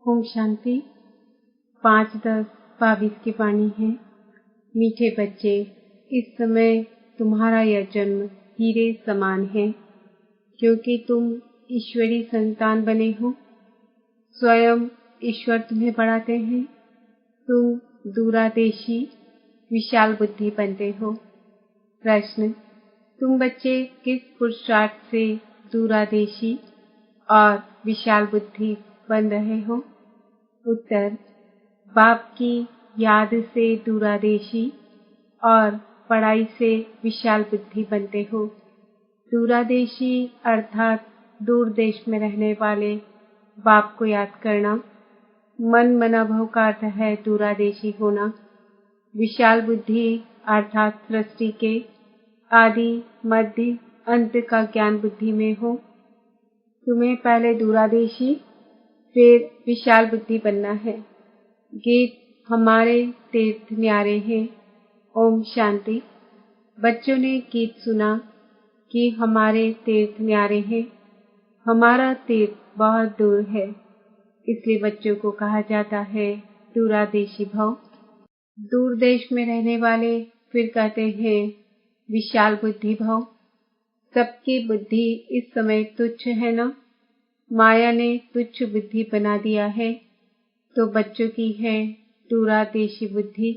ओम शांति। 5-10-22 की वाणी है। मीठे बच्चे, इस समय तुम्हारा यह जन्म हीरे समान है, क्योंकि तुम ईश्वरी संतान बने हो। स्वयं ईश्वर तुम्हें बढ़ाते हैं। तुम दूरादेशी विशाल बुद्धि बनते हो। प्रश्न: तुम बच्चे किस पुरुषार्थ से दूरादेशी और विशाल बुद्धि बन रहे हो? उत्तर: बाप की याद से दूरादेशी और पढ़ाई से विशाल बुद्धि बनते हो। दूरादेशी अर्थात दूर देश में रहने वाले बाप को याद करना। मन मनाभव का अर्थ है दूरादेशी होना। विशाल बुद्धि अर्थात सृष्टि के आदि मध्य अंत का ज्ञान बुद्धि में हो। तुम्हें पहले दूरादेशी फिर विशाल बुद्धि बनना है। गीत: हमारे तीर्थ न्यारे हैं। ओम शांति। बच्चों ने गीत सुना कि हमारे तीर्थ न्यारे हैं। हमारा तीर्थ बहुत दूर है, इसलिए बच्चों को कहा जाता है दूरादेशी भव। दूर देश में रहने वाले फिर कहते हैं विशाल बुद्धि भव। सबकी बुद्धि इस समय तुच्छ है ना? माया ने तुच्छ बुद्धि बना दिया है, तो बच्चों की है दूरादेशी बुद्धि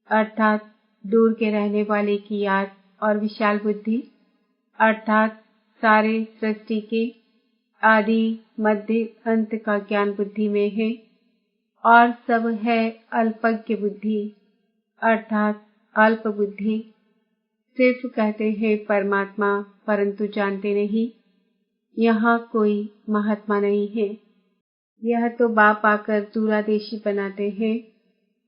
अर्थात दूर के रहने वाले की याद, और विशाल बुद्धि अर्थात सारे सृष्टि के आदि मध्य अंत का ज्ञान बुद्धि में है। और सब है अल्पज्ञ बुद्धि अर्थात अल्प बुद्धि। सिर्फ कहते हैं परमात्मा, परंतु जानते नहीं। यहाँ कोई महात्मा नहीं है। यह तो बाप आकर दूरादेशी बनाते हैं,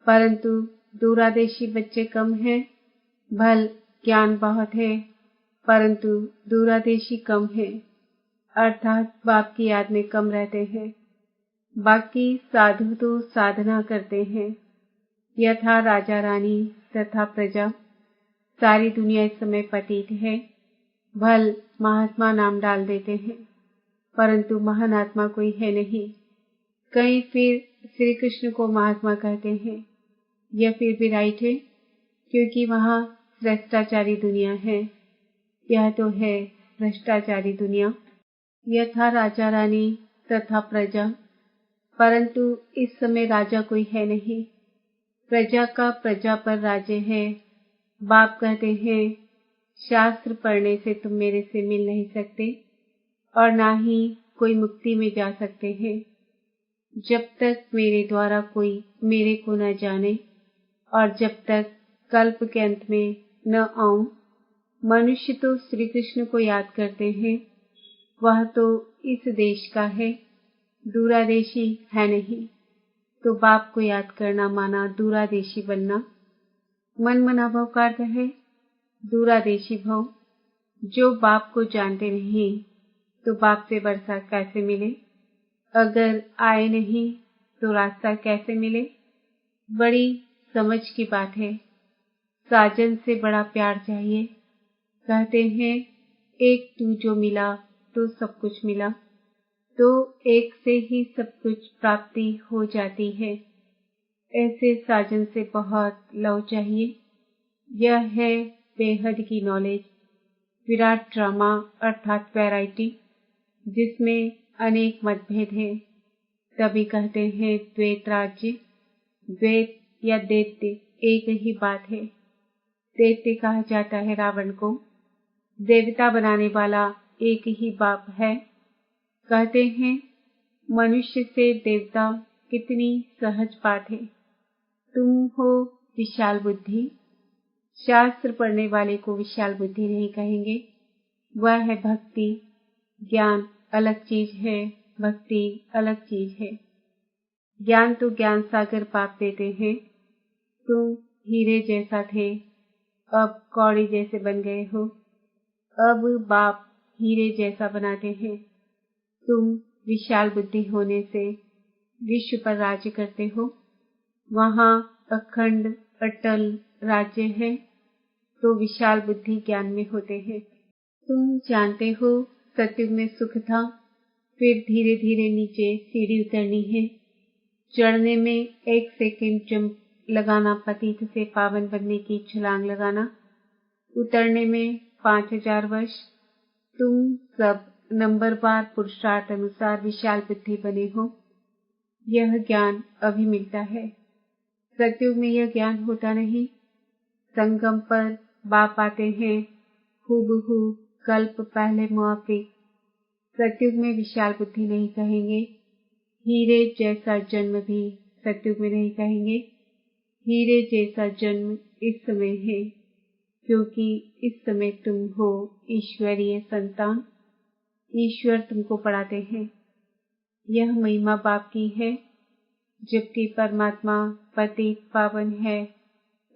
परंतु दूरादेशी बच्चे कम हैं। भल ज्ञान बहुत है, परंतु दूरादेशी कम है, अर्थात बाप की याद में कम रहते हैं। बाकी साधु तो साधना करते हैं, यथा राजा रानी तथा प्रजा। सारी दुनिया इस समय पतित है। भल महात्मा नाम डाल देते हैं, परंतु महान आत्मा कोई है नहीं। कहीं फिर श्री कृष्ण को महात्मा कहते हैं। यह फिर भी राइट है, क्योंकि वहाँ भ्रष्टाचारी दुनिया है। यह तो है भ्रष्टाचारी दुनिया। यथा राजा रानी तथा प्रजा, परंतु इस समय राजा कोई है नहीं। प्रजा का प्रजा पर राज्य है। बाप कहते हैं शास्त्र पढ़ने से तुम मेरे से मिल नहीं सकते और ना ही कोई मुक्ति में जा सकते हैं, जब तक मेरे द्वारा कोई मेरे को न जाने और जब तक कल्प के अंत में न आऊं। मनुष्य तो श्री कृष्ण को याद करते हैं, वह तो इस देश का है, दूरादेशी है नहीं। तो बाप को याद करना माना दूरादेशी बनना। मन मनाभव का अर्थ है दूरादेशी भव। जो बाप को जानते नहीं, तो बाप से वर्षा कैसे मिले? अगर आए नहीं तो रास्ता कैसे मिले? बड़ी समझ की बात है। साजन से बड़ा प्यार चाहिए। कहते हैं एक तू जो मिला तो सब कुछ मिला, तो एक से ही सब कुछ प्राप्ति हो जाती है। ऐसे साजन से बहुत लव चाहिए। यह है बेहद की नॉलेज, विराट ड्रामा अर्थात वैरायटी, जिसमें अनेक मतभेद है। तभी कहते हैं द्वैत राज्य। द्वैत या दैत्य एक ही बात है। दैत्य कहा जाता है रावण को। देवता बनाने वाला एक ही बाप है। कहते हैं मनुष्य से देवता कितनी सहज बात है। तुम हो विशाल बुद्धि। शास्त्र पढ़ने वाले को विशाल बुद्धि नहीं कहेंगे। वह है भक्ति। ज्ञान अलग चीज है, भक्ति अलग चीज है। ज्ञान तो ज्ञान सागर बाप देते हैं। तुम हीरे जैसा थे, अब कौड़ी जैसे बन गए हो। अब बाप हीरे जैसा बनाते हैं। तुम विशाल बुद्धि होने से विश्व पर राज्य करते हो। वहाँ अखंड अटल राज्य है, तो विशाल बुद्धि ज्ञान में होते हैं। तुम जानते हो सतयुग में सुख था, फिर धीरे धीरे नीचे सीढ़ी उतरनी है। चढ़ने में 1 सेकंड जंप लगाना, पतित से पावन बनने की छलांग लगाना, उतरने में 5000 वर्ष। तुम सब नंबरवार पुरुषार्थ अनुसार विशाल बुद्धि बने हो। यह ज्ञान अभी मिलता है। सतयुग में यह ज्ञान होता नहीं। संगम पर बाप आते हैं, हूबहू कल्प पहले मुआफिक। सतयुग में विशाल बुद्धि नहीं कहेंगे। हीरे जैसा जन्म भी सतयुग में नहीं कहेंगे। हीरे जैसा जन्म इस समय है, क्योंकि इस समय तुम हो ईश्वरीय संतान। ईश्वर तुमको पढ़ाते हैं। यह महिमा बाप की है। जबकि परमात्मा पतित पावन है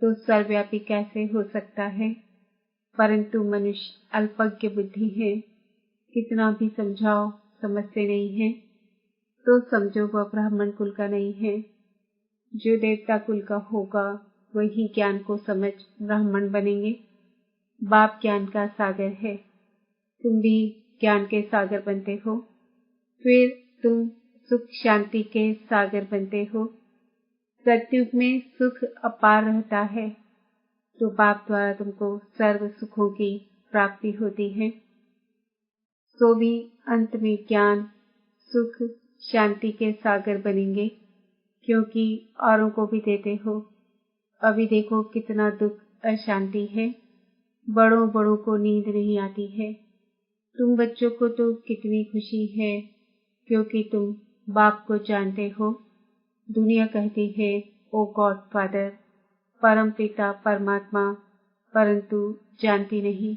तो सर्वव्यापी कैसे हो सकता है? परंतु मनुष्य अल्पज्ञ बुद्धि है। कितना भी समझाओ समझते नहीं है। तो समझो वह ब्राह्मण कुल का नहीं है। जो देवता कुल का होगा वही ज्ञान को समझ ब्राह्मण बनेंगे। बाप ज्ञान का सागर है। तुम भी ज्ञान के सागर बनते हो। फिर तुम सुख शांति के सागर बनते हो। सतयुग में सुख अपार रहता है, तो बाप द्वारा तुमको सर्व सुखों की प्राप्ति होती है। तो भी अंत में ज्ञान सुख शांति के सागर बनेंगे, क्योंकि औरों को भी देते हो। अभी देखो कितना दुख अशांति है। बड़ों बड़ों को नींद नहीं आती है। तुम बच्चों को तो कितनी खुशी है, क्योंकि तुम बाप को जानते हो। दुनिया कहती है ओ गॉड फादर, परम पिता परमात्मा, परंतु जानती नहीं।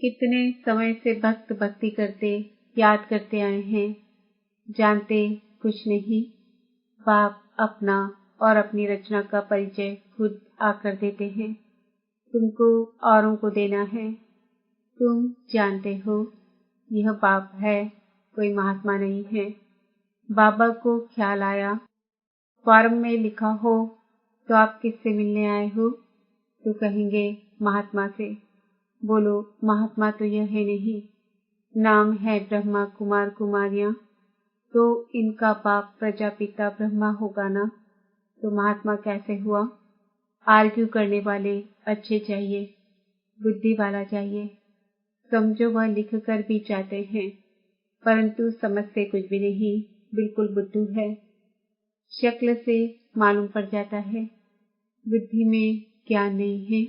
कितने समय से भक्त भक्ति करते याद करते आए हैं, जानते कुछ नहीं। बाप अपना और अपनी रचना का परिचय खुद आकर देते हैं। तुमको औरों को देना है। तुम जानते हो यह बाप है, कोई महात्मा नहीं है। बाबा को ख्याल आया, फॉर्म में लिखा हो तो आप किससे मिलने आए हो? तो कहेंगे महात्मा से। बोलो महात्मा तो यह है नहीं, नाम है ब्रह्मा कुमार कुमारियां, तो इनका बाप प्रजापिता ब्रह्मा होगा ना, तो महात्मा कैसे हुआ? आर्ग्यू करने वाले अच्छे चाहिए, बुद्धि वाला चाहिए। समझो वह लिख कर भी जाते हैं, परंतु समझते कुछ भी नहीं, बिल्कुल बुद्धू है। शक्ल से मालूम पड़ जाता है, बुद्धि में ज्ञान नहीं है।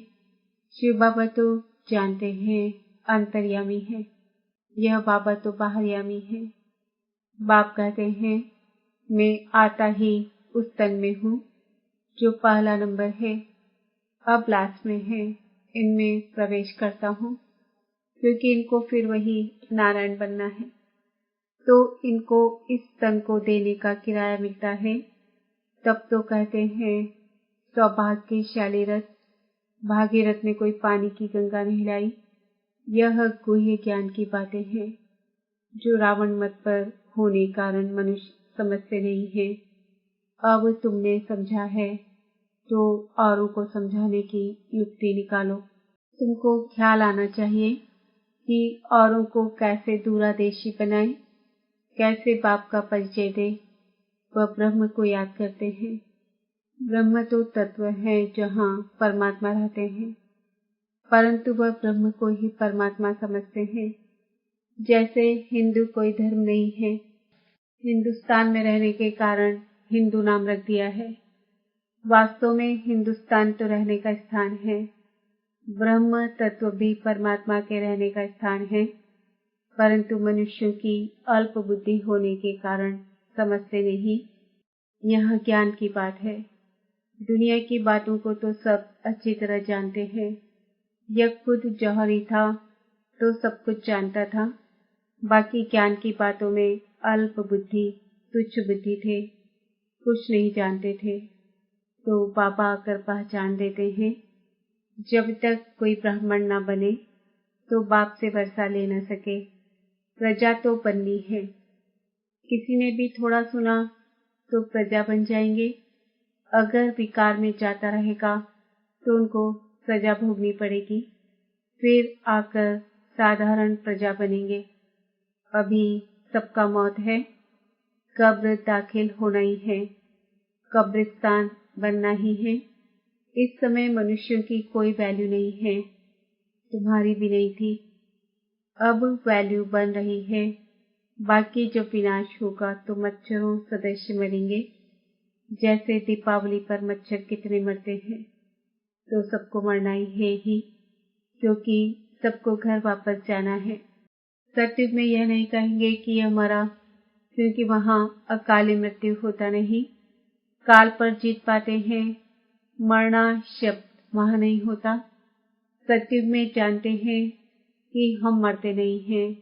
शिव बाबा तो जानते हैं अंतर्यामी है, यह बाबा तो बाहरयामी है। बाप कहते हैं मैं आता ही उस तन में हूँ जो पहला नंबर है, अब लास्ट में है, इनमें प्रवेश करता हूँ, क्योंकि इनको फिर वही नारायण बनना है। तो इनको इस तन को देने का किराया मिलता है। तब तो कहते हैं सौभाग्यशाली रथ, भागीरथ ने कोई पानी की गंगा नहीं लाई। यह गुह्य ज्ञान की बातें हैं, जो रावण मत पर होने कारण मनुष्य समझते नहीं है। अब तुमने समझा है तो औरों को समझाने की युक्ति निकालो। तुमको ख्याल आना चाहिए कि औरों को कैसे दूरादेशी बनाए, कैसे बाप का परिचय दे। वह ब्रह्म को याद करते हैं। ब्रह्म तो तत्व है जहाँ परमात्मा रहते हैं, परंतु वह ब्रह्म को ही परमात्मा समझते हैं। जैसे हिंदू कोई धर्म नहीं है, हिंदुस्तान में रहने के कारण हिंदू नाम रख दिया है। वास्तव में हिंदुस्तान तो रहने का स्थान है। ब्रह्म तत्व भी परमात्मा के रहने का स्थान है, परंतु मनुष्यों की अल्प बुद्धि होने के कारण समझते नहीं। यह ज्ञान की बात है। दुनिया की बातों को तो सब अच्छी तरह जानते हैं। यह खुद जौहरी था तो सब कुछ जानता था। बाकी ज्ञान की बातों में अल्प बुद्धि, तुच्छ बुद्धि थे, कुछ नहीं जानते थे। तो बाबा आकर पहचान देते हैं। जब तक कोई ब्राह्मण न बने तो बाप से वर्षा ले न सके। प्रजा तो बननी है। किसी ने भी थोड़ा सुना तो प्रजा बन जाएंगे। अगर विकार में जाता रहेगा तो उनको सजा भोगनी पड़ेगी, फिर आकर साधारण प्रजा बनेंगे। अभी सबका मौत है, कब्र दाखिल होना ही है। कब्रिस्तान बनना ही है। इस समय मनुष्यों की कोई वैल्यू नहीं है, तुम्हारी भी नहीं थी, अब वैल्यू बन रही है। बाकी जो विनाश होगा तो मच्छरों सदस्य मरेंगे। जैसे दीपावली पर मच्छर कितने मरते हैं, तो सबको मरना ही है, क्योंकि सबको घर वापस जाना है। सत्युग में यह नहीं कहेंगे कि यह मरा, क्योंकि वहां अकाली मृत्यु होता नहीं, काल पर जीत पाते हैं। मरना शब्द वहां नहीं होता। सत्युग में जानते हैं कि हम मरते नहीं हैं,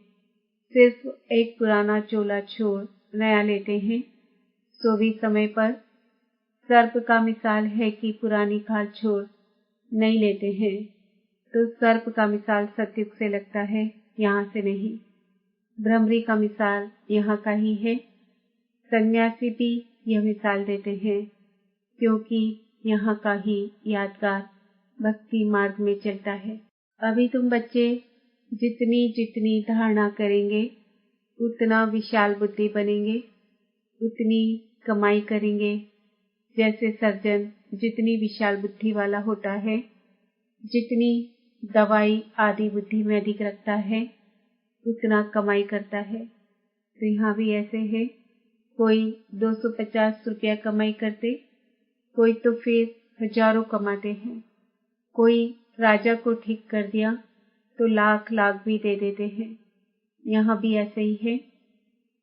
सिर्फ एक पुराना चोला छोड़ नया लेते हैं। सो भी समय पर सर्प का मिसाल है कि पुरानी खाल छोड़ नहीं लेते हैं, तो सर्प का मिसाल सत्युग से लगता है, यहाँ से नहीं। भ्रमरी का मिसाल यहाँ का ही है। सन्यासी भी यह मिसाल देते हैं, क्योंकि यहाँ का ही यादगार भक्ति मार्ग में चलता है। अभी तुम बच्चे जितनी जितनी धारणा करेंगे उतना विशाल बुद्धि बनेंगे, उतनी कमाई करेंगे। जैसे सर्जन जितनी विशाल बुद्धि वाला होता है, जितनी दवाई आदि बुद्धि में अधिक रखता है, उतना कमाई करता है। तो यहाँ भी ऐसे है, कोई 250 रुपया कमाई करते, कोई तो फिर हजारों कमाते हैं। कोई राजा को ठीक कर दिया तो लाख लाख भी दे देते हैं। यहाँ भी ऐसे ही है।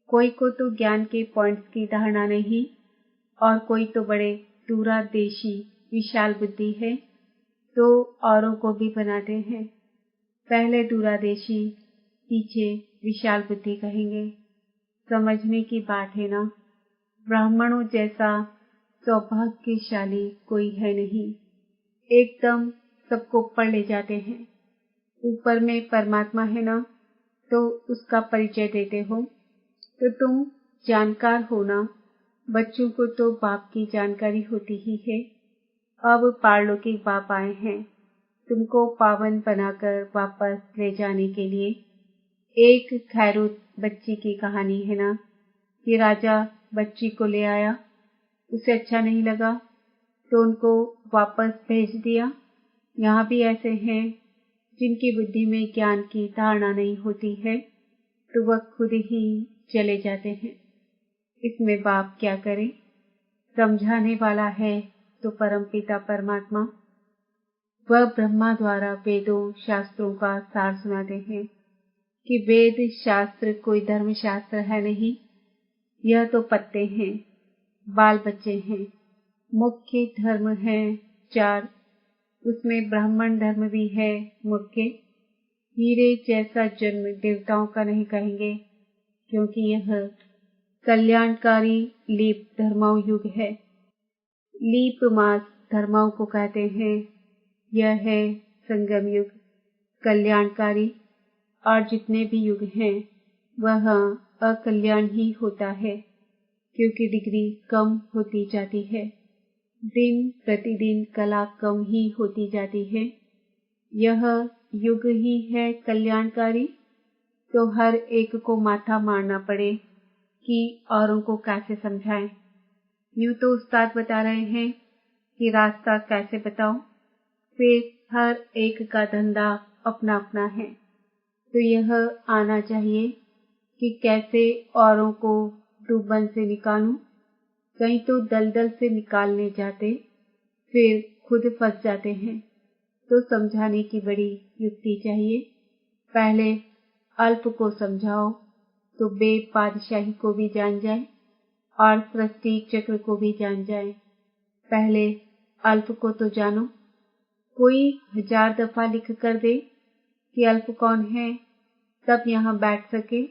कोई को तो ज्ञान के पॉइंट्स की धारणा नहीं, और कोई तो बड़े दूरादेशी विशाल बुद्धि है, तो औरों को भी बनाते हैं। पहले दूरादेशी, पीछे विशाल बुद्धि कहेंगे। समझने की बात है ना, ब्राह्मणों जैसा सौभाग्यशाली कोई है नहीं, एकदम सबको ऊपर ले जाते हैं। ऊपर में परमात्मा है ना, तो उसका परिचय देते हो। तो तुम जानकार हो ना, बच्चों को तो बाप की जानकारी होती ही है। अब पारलौकिक बाप आए हैं तुमको पावन बनाकर वापस ले जाने के लिए। एक खैरूत बच्ची की कहानी है ना, कि राजा बच्ची को ले आया, उसे अच्छा नहीं लगा तो उनको वापस भेज दिया। यहाँ भी ऐसे हैं जिनकी बुद्धि में ज्ञान की धारणा नहीं होती है, तो वह खुद ही चले जाते हैं। इसमें बाप क्या करे, समझाने वाला है तो परमपिता परमात्मा। वह ब्रह्मा द्वारा वेदों शास्त्रों का सार सुनाते हैं कि वेद शास्त्र कोई धर्म शास्त्र है नहीं, यह तो पत्ते हैं, बाल बच्चे हैं। मुख्य धर्म है 4, उसमें ब्राह्मण धर्म भी है मुख्य। हीरे जैसा जन्म देवताओं का नहीं कहेंगे, क्योंकि यह कल्याणकारी लीप धर्माओं युग है। लीप मास धर्माओं को कहते हैं। यह है संगम युग, कल्याणकारी। और जितने भी युग हैं वह अकल्याण ही होता है, क्योंकि डिग्री कम होती जाती है, दिन प्रतिदिन कला कम ही होती जाती है। यह युग ही है कल्याणकारी, तो हर एक को माथा मारना पड़े कि औरों को कैसे समझाएं। यूं तो उस्ताद बता रहे हैं कि रास्ता कैसे बताओ, फिर हर एक का धंधा अपना अपना है, तो यह आना चाहिए कि कैसे औरों को डूबन से निकालूं। कहीं तो दलदल से निकालने जाते फिर खुद फंस जाते हैं, तो समझाने की बड़ी युक्ति चाहिए। पहले अल्प को समझाओ तो बेबादशाही को भी जान जाए और सृष्टि चक्र को भी जान जाए। पहले अल्प को तो जानो। कोई 1000 दफा लिख कर दे कि अल्प कौन है, तब यहाँ बैठ सके।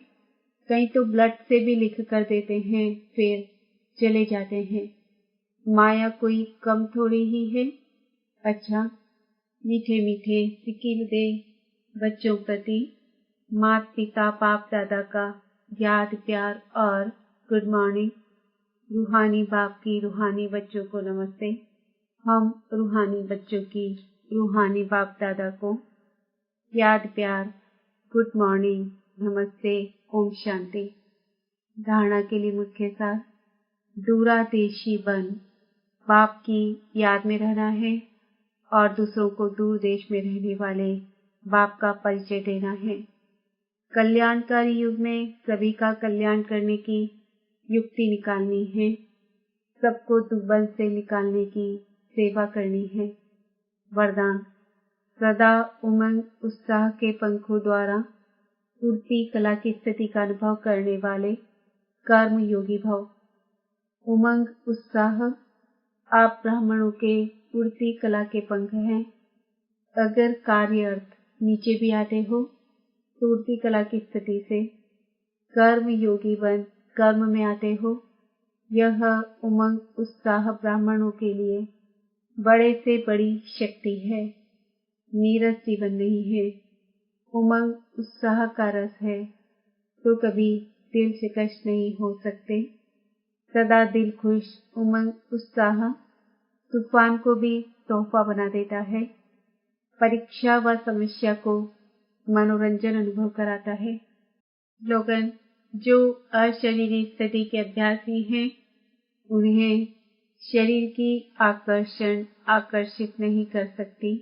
कहीं तो ब्लड से भी लिख कर देते हैं, फिर चले जाते हैं। माया कोई कम थोड़ी ही है। अच्छा, मीठे मीठे सिक्किल दे बच्चों प्रति माता पिता बाप दादा का याद प्यार और गुड मॉर्निंग। रूहानी बाप की रूहानी बच्चों को नमस्ते। हम रूहानी बच्चों की रूहानी बाप दादा को याद प्यार, गुड मॉर्निंग, नमस्ते, ओम शांति। धारणा के लिए मुख्य सार, दूरादेशी बन बाप की याद में रहना है और दूसरों को दूर देश में रहने वाले बाप का परिचय देना है। कल्याणकारी युग में सभी का कल्याण करने की युक्ति निकालनी है, सबको दुर्बल से निकालने की सेवा करनी है। वरदान: सदा उमंग उत्साह के पंखों द्वारा उड़ती कला की स्थिति का अनुभव करने वाले कर्म योगी भव। उमंग उत्साह, आप ब्राह्मणों के उड़ती कला के पंख हैं। अगर कार्य अर्थ नीचे भी आते हो तो उड़ती कला की स्थिति से कर्म योगी बन कर्म में आते हो। यह उमंग उत्साह ब्राह्मणों के लिए बड़े से बड़ी शक्ति है, नीरस जीवन नहीं है। उमंग उत्साह का रस है तो कभी दिल से कष्ट नहीं हो सकते। सदा दिल खुश उमंग उत्साह तूफान को भी तोहफा बना देता है। परीक्षा व समस्या को मनोरंजन अनुभव कराता है। स्लोगन: जो अशरीरी स्थिति के अभ्यासी हैं उन्हें शरीर की आकर्षण आकर्षित नहीं कर सकती।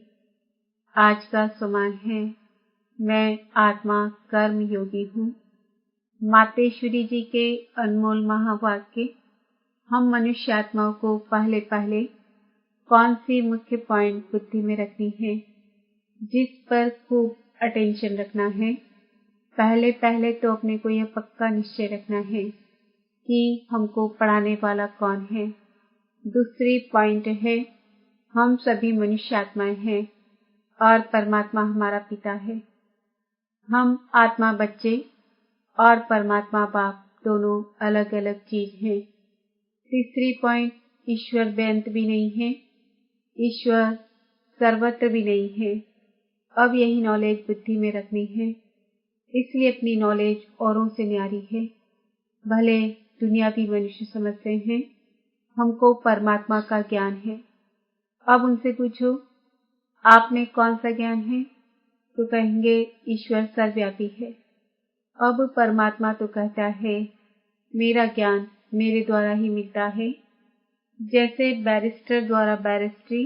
आज का समान है, मैं आत्मा कर्म योगी हूँ। मातेश्वरी जी के अनमोल महावाक्य हम मनुष्य आत्माओं को पहले पहले कौन सी मुख्य पॉइंट बुद्धि में रखनी है, जिस पर खूब अटेंशन रखना है। पहले पहले तो अपने को यह पक्का निश्चय रखना है कि हमको पढ़ाने वाला कौन है। दूसरी पॉइंट है, हम सभी मनुष्य आत्माएं हैं और परमात्मा हमारा पिता है। हम आत्मा बच्चे और परमात्मा बाप दोनों अलग अलग चीज हैं। तीसरी पॉइंट, ईश्वर बेअंत भी नहीं है, ईश्वर सर्वत्र भी नहीं है। अब यही नॉलेज बुद्धि में रखनी है, इसलिए अपनी नॉलेज औरों से न्यारी है। भले दुनियावी मनुष्य समझते हैं हमको परमात्मा का ज्ञान है। अब उनसे पूछो आप में कौन सा ज्ञान है, तो कहेंगे ईश्वर सर्वव्यापी है। अब परमात्मा तो कहता है मेरा ज्ञान मेरे द्वारा ही मिलता है। जैसे बैरिस्टर द्वारा बैरिस्ट्री,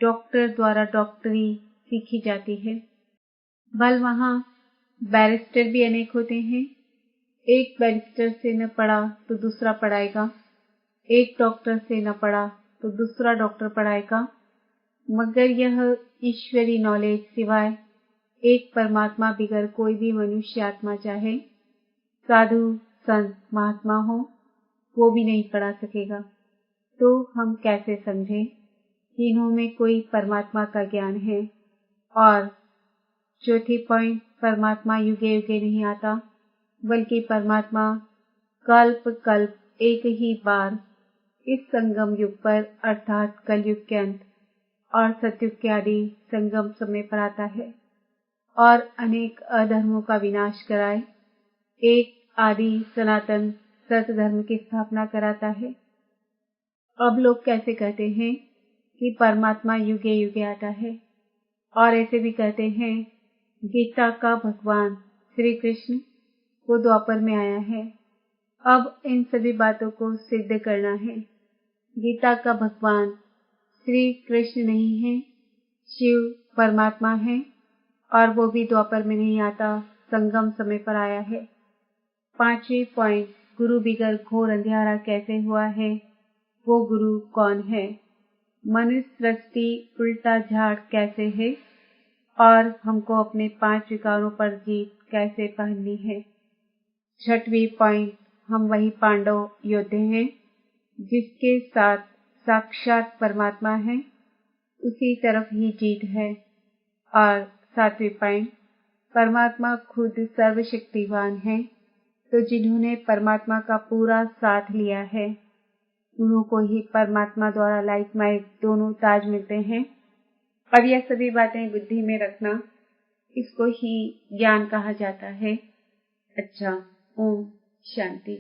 डॉक्टर द्वारा डॉक्टरी सीखी जाती है। भल वहाँ बैरिस्टर भी अनेक होते हैं। एक बैरिस्टर से न पढ़ा तो दूसरा पढ़ाएगा, एक डॉक्टर से न पढ़ा तो दूसरा डॉक्टर पढ़ाएगा, मगर यह ईश्वरी नॉलेज सिवाय एक परमात्मा बिगर कोई भी मनुष्य आत्मा चाहे साधु संत महात्मा हो वो भी नहीं पढ़ा सकेगा। तो हम कैसे समझें कि इन्हों में कोई परमात्मा का ज्ञान है। और चौथी पॉइंट, परमात्मा युगे युगे नहीं आता, बल्कि परमात्मा कल्प कल्प एक ही बार इस संगम युग पर अर्थात कलयुग के अंत और सतयुग के आदि संगम समय पर आता है और अनेक अधर्मों का विनाश कराए एक आदि सनातन सत धर्म की स्थापना कराता है। अब लोग कैसे कहते हैं कि परमात्मा युगे युगे आता है, और ऐसे भी कहते हैं गीता का भगवान श्री कृष्ण वो द्वापर में आया है। अब इन सभी बातों को सिद्ध करना है। गीता का भगवान श्री कृष्ण नहीं है, शिव परमात्मा है और वो भी द्वापर में नहीं आता, संगम समय पर आया है। पांचवी पॉइंट, गुरु बिगर घोर अंधियारा कैसे हुआ है, वो गुरु कौन है। मनुष्य सृष्टि उल्टा झाड़ कैसे है और हमको अपने 5 विकारों पर जीत कैसे पहननी है। छठवीं पॉइंट, हम वही पांडव योद्धे हैं जिसके साथ साक्षात परमात्मा है, उसी तरफ ही जीत है। और 7वीं पॉइंट, परमात्मा खुद सर्वशक्तिवान है, तो जिन्होंने परमात्मा का पूरा साथ लिया है उन्हों को ही परमात्मा द्वारा लाइफ माइट दोनों ताज मिलते हैं। और यह सभी बातें बुद्धि में रखना, इसको ही ज्ञान कहा जाता है। अच्छा, ओम शांति।